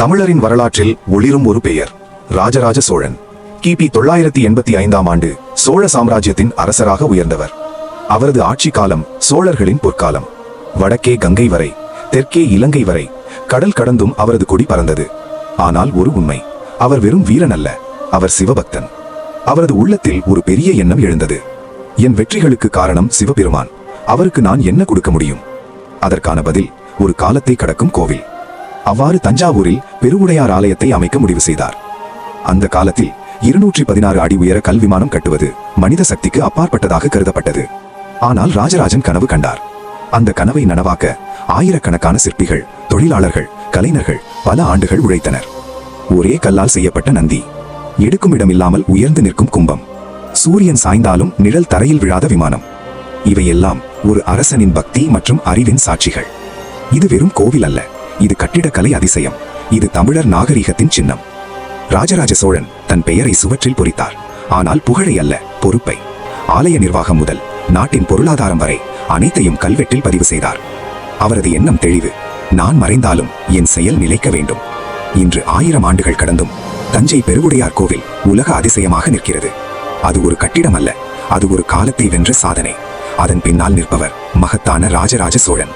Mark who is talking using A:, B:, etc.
A: தமிழரின் வரலாற்றில் ஒளிரும் ஒரு பெயர் ராஜராஜ சோழன். கிபி 985ஆம் ஆண்டு சோழ சாம்ராஜ்யத்தின் அரசராக உயர்ந்தவர். அவரது ஆட்சி காலம் சோழர்களின் பொற்காலம். வடக்கே கங்கை வரை, தெற்கே இலங்கை வரை, கடல் கடந்தும் அவரது கொடி பறந்தது. ஆனால் ஒரு உண்மை, அவர் வெறும் வீரன் அல்ல, அவர் சிவபக்தன். அவரது உள்ளத்தில் ஒரு பெரிய எண்ணம் எழுந்தது. என் வெற்றிகளுக்கு காரணம் சிவபெருமான், அவருக்கு நான் என்ன கொடுக்க முடியும்? அதற்கான பதில் ஒரு காலத்தை கடக்கும் கோவில். அவ்வாறு தஞ்சாவூரில் பெருவுடையார் ஆலயத்தை அமைக்க முடிவு செய்தார். அந்த காலத்தில் 216 அடி உயர கல் விமானம் கட்டுவது மனித சக்திக்கு அப்பாற்பட்டதாக கருதப்பட்டது. ஆனால் ராஜராஜன் கனவு கண்டார். அந்த கனவை நனவாக்க ஆயிரக்கணக்கான சிற்பிகள், தொழிலாளர்கள், கலைஞர்கள் பல ஆண்டுகள் உழைத்தனர். ஒரே கல்லால் செய்யப்பட்ட நந்தி, எடுக்கும் இடமில்லாமல் உயர்ந்து நிற்கும் கும்பம், சூரியன் சாய்ந்தாலும் நிழல் தரையில் விழாத விமானம், இவையெல்லாம் ஒரு அரசனின் பக்தி மற்றும் அறிவின் சாட்சிகள். இது வெறும் கோவில் அல்ல, இது கட்டிடக்கலை அதிசயம். இது தமிழர் நாகரிகத்தின் சின்னம். ராஜராஜ சோழன் தன் பெயரை சுவற்றில் பொறித்தார். ஆனால் புகழை அல்ல, பொறுப்பை. ஆலய நிர்வாகம் முதல் நாட்டின் பொருளாதாரம் வரை அனைத்தையும் கல்வெட்டில் பதிவு செய்தார். அவரது எண்ணம் தெளிவு, நான் மறைந்தாலும் என் செயல் நிலைக்க வேண்டும். இன்று 1000 ஆண்டுகள் கடந்தும் தஞ்சை பெருவுடையார் கோவில் உலக அதிசயமாக நிற்கிறது. அது ஒரு கட்டிடம் அல்ல, அது ஒரு காலத்தை வென்ற சாதனை. அதன் பின்னால் நிற்பவர் மகத்தான ராஜராஜ சோழன்.